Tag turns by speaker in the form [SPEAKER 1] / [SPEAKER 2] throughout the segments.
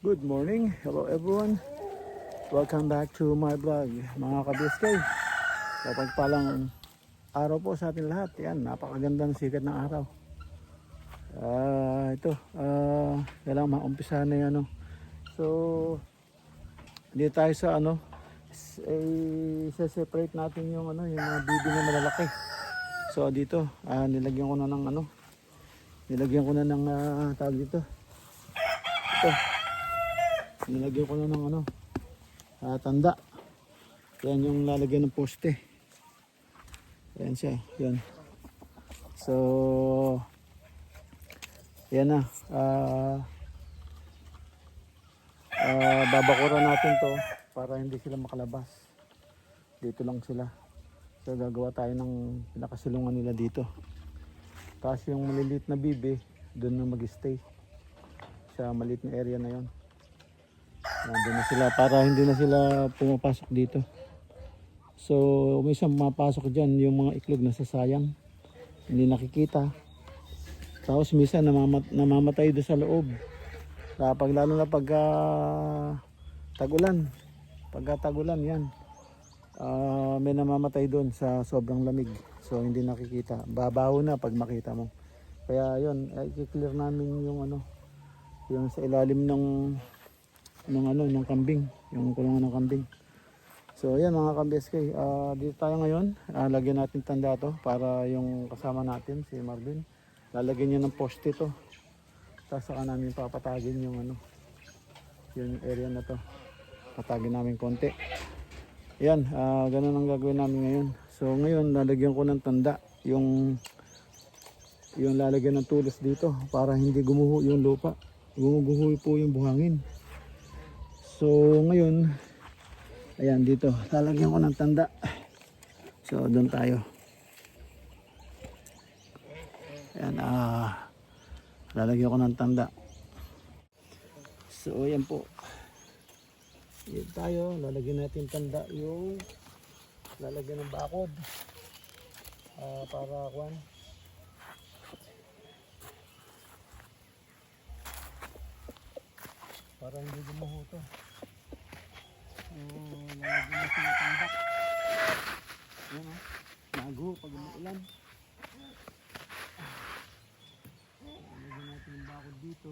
[SPEAKER 1] Good morning, hello everyone. Welcome back to my vlog, mga ka-BSK. Kapagpalang araw po sa atin lahat. Yan, napakaganda ng sikat ng araw. Kailangan maumpisahan na yan. So, hindi tayo sa separate natin yung yung mga bibi na malalaki. So dito, nilagyan ko na ng tawag dito. Ito. Nilagyan ko na ng tanda. Yan yung lalagyan ng poste. Yan siya, yan. So yan na. Babakuran natin to para hindi sila makalabas. Dito lang sila. So gagawa tayo ng pinakasilungan nila dito. Tapos yung maliliit na bibi, doon na mag-stay sa maliit na area na yon. Nandun na sila para hindi na sila pumapasok dito. So umisang mapasok dyan yung mga iklog na sasayang, hindi nakikita. Tapos minsan namamatay doon sa loob. Lalo na pagka tagulan. Pagka tagulan yan, may namamatay doon sa sobrang lamig. So hindi nakikita. Babaho na pag makita mo. Kaya yun, i-clear namin yung yung sa ilalim ng kambing, yung kulungan ng kambing. So ayan mga ka-BSK, dito tayo ngayon. Lagyan natin tanda to para yung kasama natin si Marvin, lalagyan niya ng poste to. Tapos saka namin papatagin yung yung area na to. Patagin namin konti. Ayan, ganun ang gagawin namin ngayon. So ngayon lalagyan ko ng tanda yung lalagyan ng tulos dito para hindi gumuho yung lupa. Gumuguho po yung buhangin. So ngayon, ayan dito, lalagyan ko ng tanda. So doon tayo. Ayan, lalagyan ko ng tanda. So ayan po. Ayan tayo, lalagyan natin tanda yung lalagyan ng bakod. Para hindi gumuho to. Lalagyan natin yung tambak. Ayan naguho pag umuulan. Lalagyan natin yung bakod dito.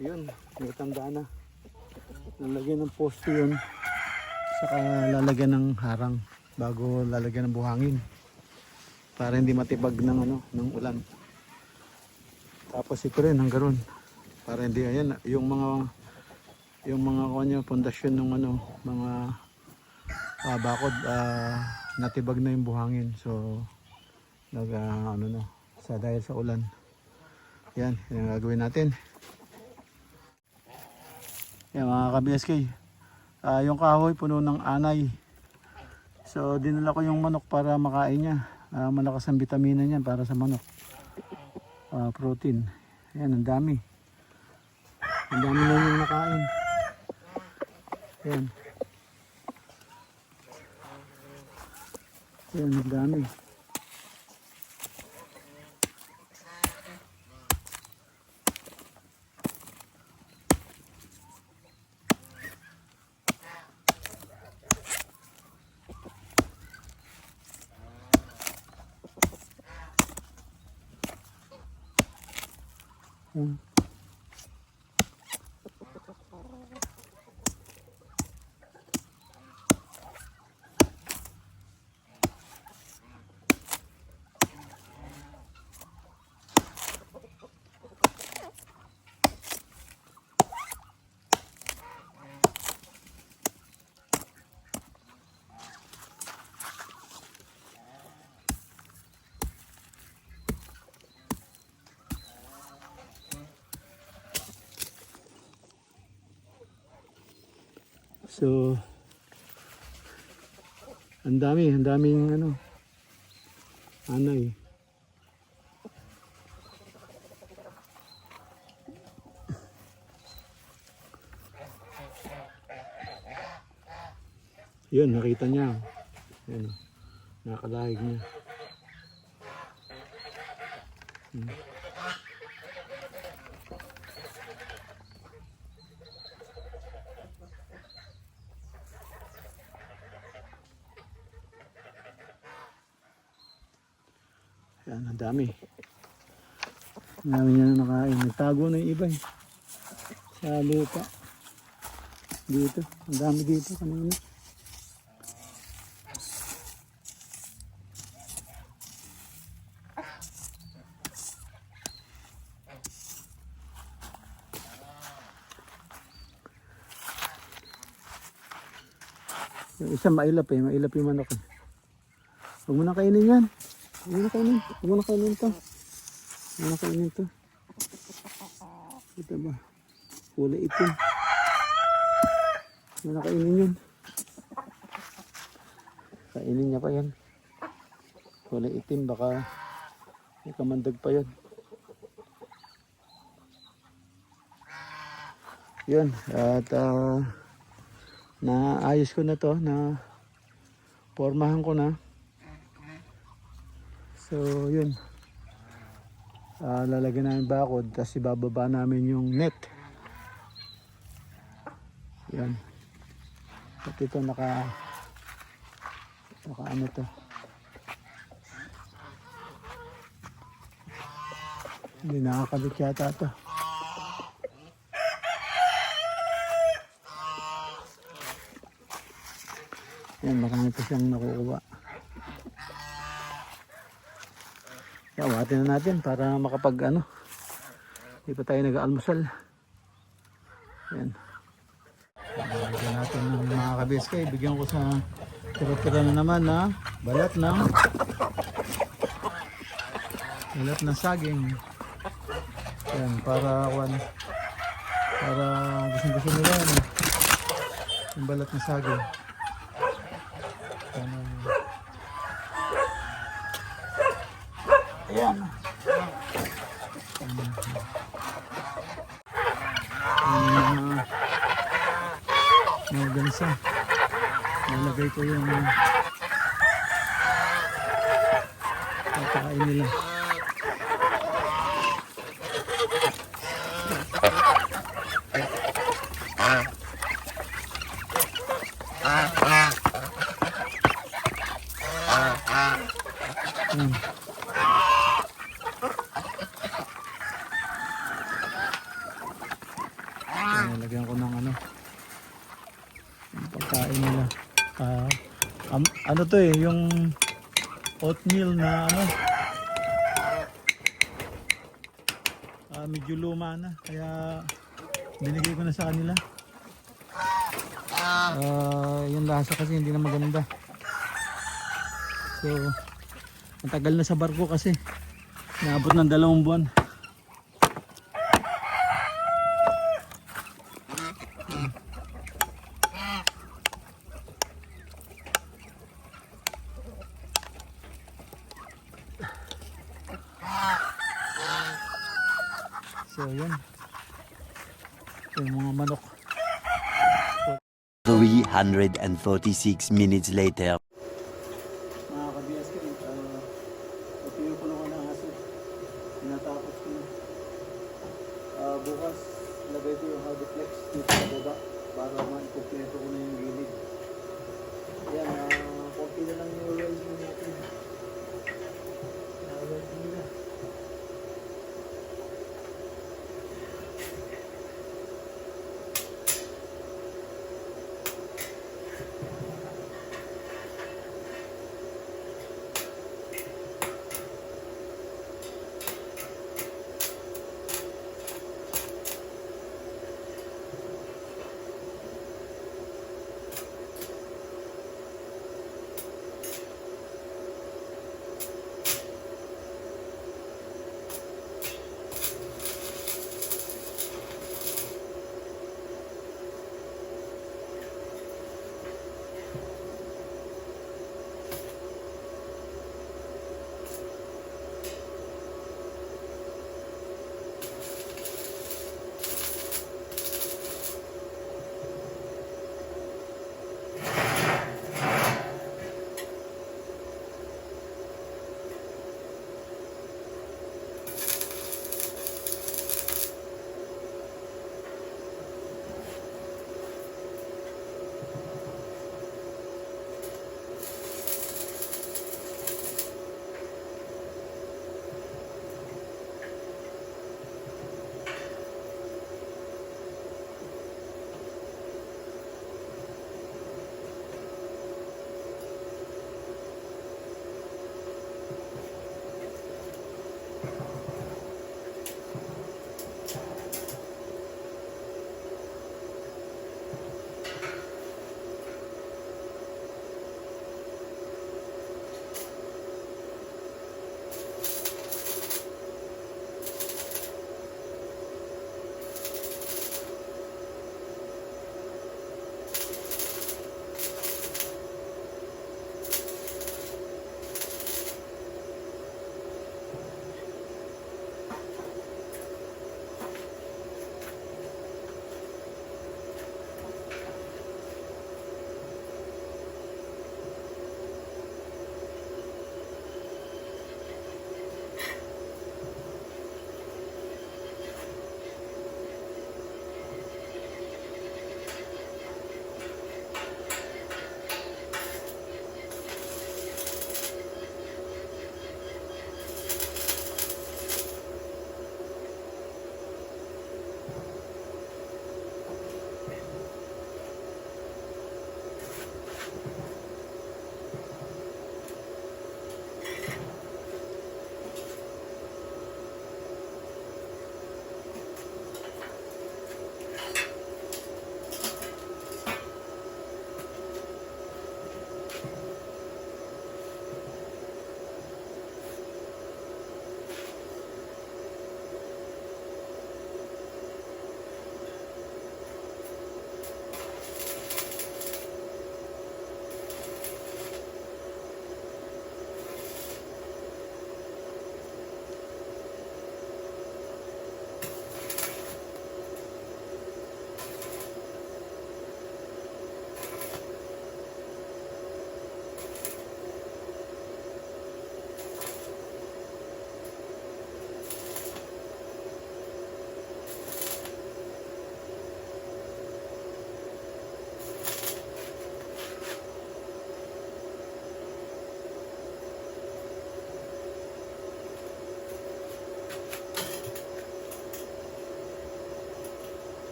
[SPEAKER 1] yun, may tandaan na. Lalagyan ng poste yun. Saka lalagyan ng harang bago lalagyan ng buhangin. Para hindi matibag ng ng ulan. Tapos ito rin hanggang ron. Para hindi ayan yung mga kanya pundasyon ng mga bakod natibag na yung buhangin. So dahil sa ulan. Yan, yung gagawin natin. Yan mga ka-BSK. Yung kahoy puno ng anay. So dinala ko yung manok para makain niya. Malakas ang bitamina niyan para sa manok. Protein. Yan, ang dami. Ang dami na yung nakain. Yan. Yan, ang dami. Yan. So ang daming anay. Yun, nakita niya. Yan, nakalahig niya. Yan, ang dami. Ang dami niya na nakain. Nagtago na yung iba sa lupa. Dito. Ang dami dito kanina. Yung isa mailap mailap yung manok. Huwag mo na kainin yan. Huwag mo na kainin. Huwag mo na kainin ito. Huwag mo na kainin ito. Ito ba? Kulay itim. Huwag mo na kainin yun. Kainin niya pa yan. Kulay itim. Baka may kamandag pa yan. Yun. At naayos ko na to. Na pormahan ko na. So yun, lalagyan namin bakod, tapos ibababa namin yung net. Yan. At ito naka ano to. Hindi nakakabit yata to. Yan, marami pa siyang nakukuha. Yawatin na natin para makapag hindi pa tayo nag-almusal. Yan. Bigyan natin ng mga kabiskay. Bigyan ko sa tira-tira na naman na balat na saging. Yan, para gusto nila yung balat na saging. Ayan. Mga gansa. Nalagay ko yung pagkain nila. to eh, yung oatmeal na ano, medyo luma na, kaya binigay ko na sa kanila. Yung lasa kasi hindi na maganda. So, matagal na sa barko kasi. Naabot ng 2 buwan. So, yun. Yung mga manok.
[SPEAKER 2] 346 minutes later.
[SPEAKER 1] Mga kabiyas ko, ito yung kulungan ng aso. Tinatapos ko na. Bukas, lagay ko yung hardflex dito sa baba para maikumpleto ko na yung gilid. Yan, konti na lang yung welding natin. Welding na.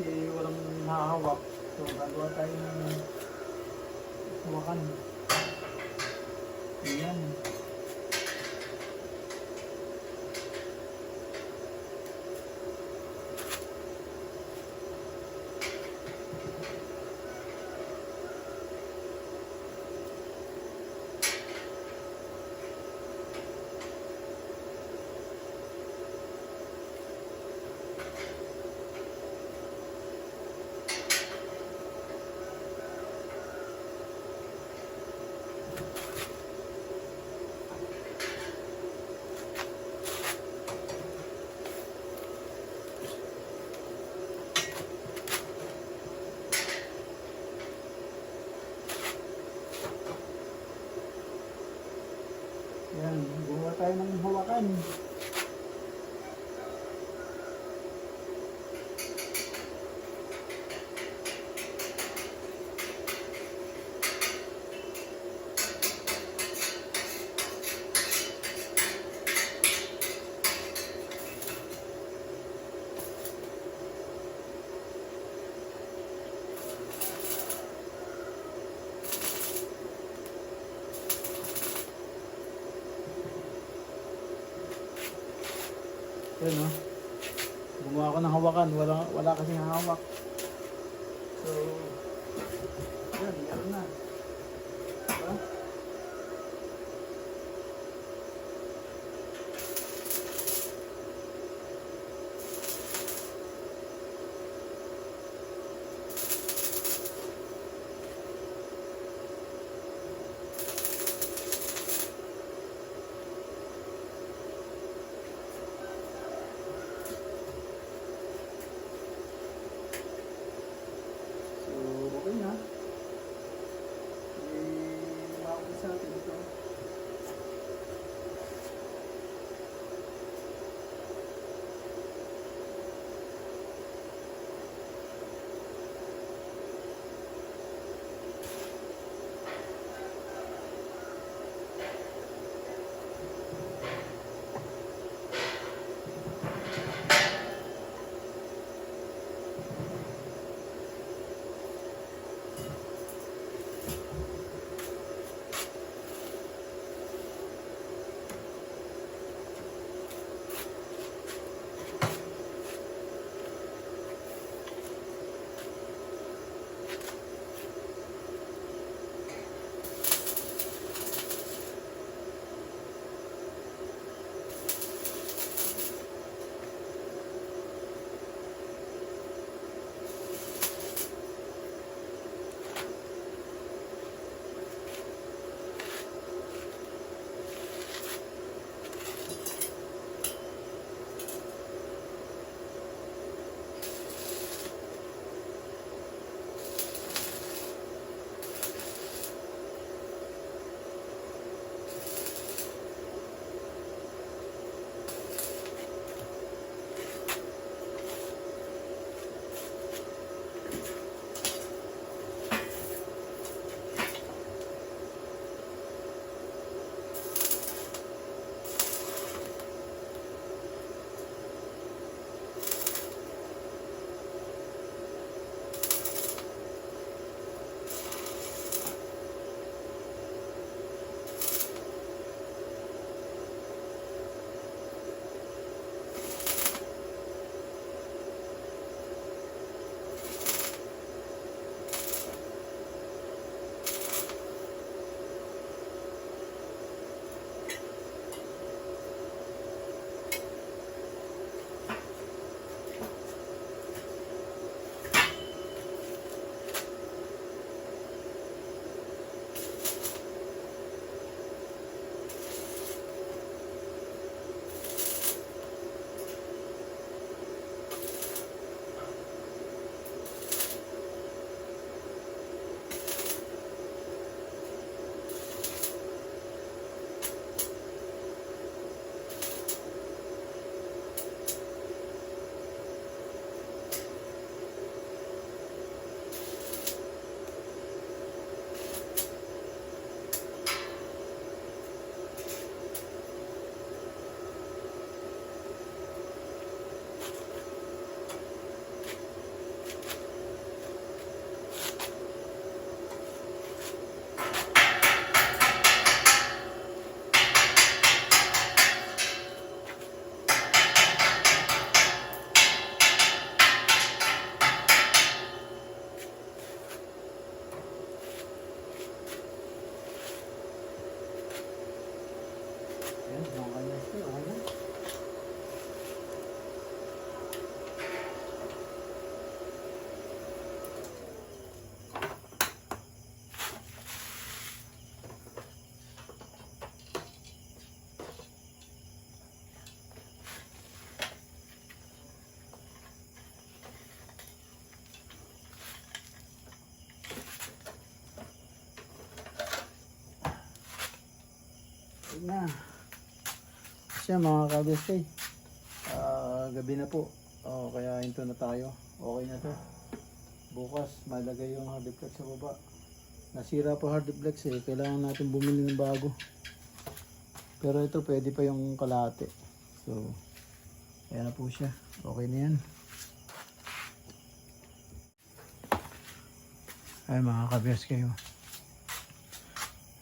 [SPEAKER 1] kasi walang hahawak. So gagawa tayo ng hawakan. Ayan. Ayan, gumawa tayo ng hawakan. Ayan o. Gumawa ako ng hawakan. Wala kasing hawak. So, ayan, meron na. Diba? So, na. Siya mga kabisay. Gabi na po. Kaya hinto na tayo. Okay na to. Bukas malagay yung hard flex sa baba. Nasira po hard flex eh. Kailangan natin bumili ng bago. Pero ito pwede pa yung kalahati. So, ayan na po siya. Okay na yan. Ay mga kabiyas kayo.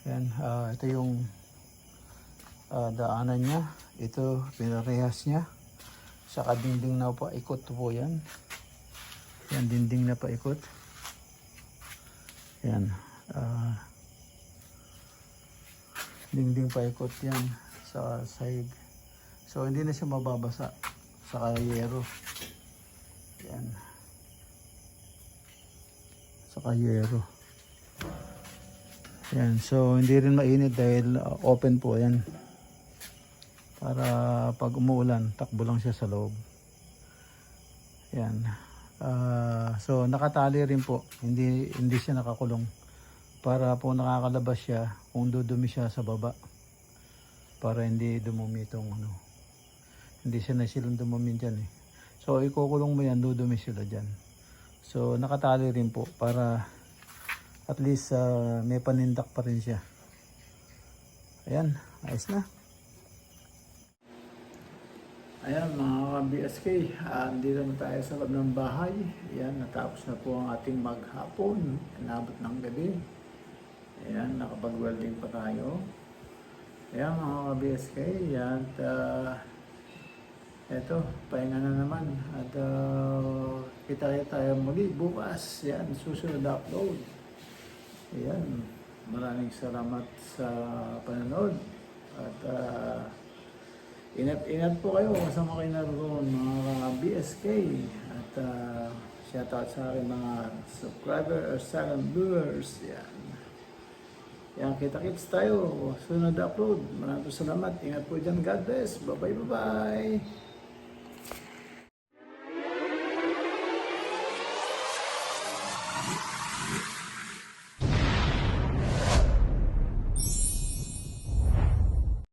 [SPEAKER 1] Ayan, ito yung daanan niya. Ito, pinarehas niya. Saka dingding na paikot po yan. Yan, dingding na paikot. Yan. Dingding paikot yan sa side. So, hindi na siya mababasa sa kayero. Yan. Sa kayero. Yan. So, hindi rin mainit dahil open po yan. Para pag umuulan, takbo lang siya sa loob. Yan. So, nakatali rin po. Hindi siya nakakulong. Para po nakakalabas siya kung dudumi siya sa baba. Para hindi dumumi itong ano. Hindi siya na silang dumumi dyan eh. So, ikukulong mo yan, dudumi sila dyan. So, nakatali rin po para at least may panindak pa rin siya. Ayan, ayos na. Ayan mga BSK, dito na tayo sa loob ng bahay. Ayan, natapos na po ang ating maghapon. Inabot ng gabi. Ayan, nakapag-welding pa tayo. Ayan mga BSK, ayan, eto, pahinga na naman. At kita tayo muli bukas. Ayan, susunod na upload. Ayan, maraming salamat sa panonood. At ingat po kayo kasama kayo naroon mga BSK. At shoutout sa akin mga subscriber or silent viewers. Yan. Yan, kita-kits tayo. Sunod na upload. Maraming salamat. Ingat po dyan. God bless. Bye-bye.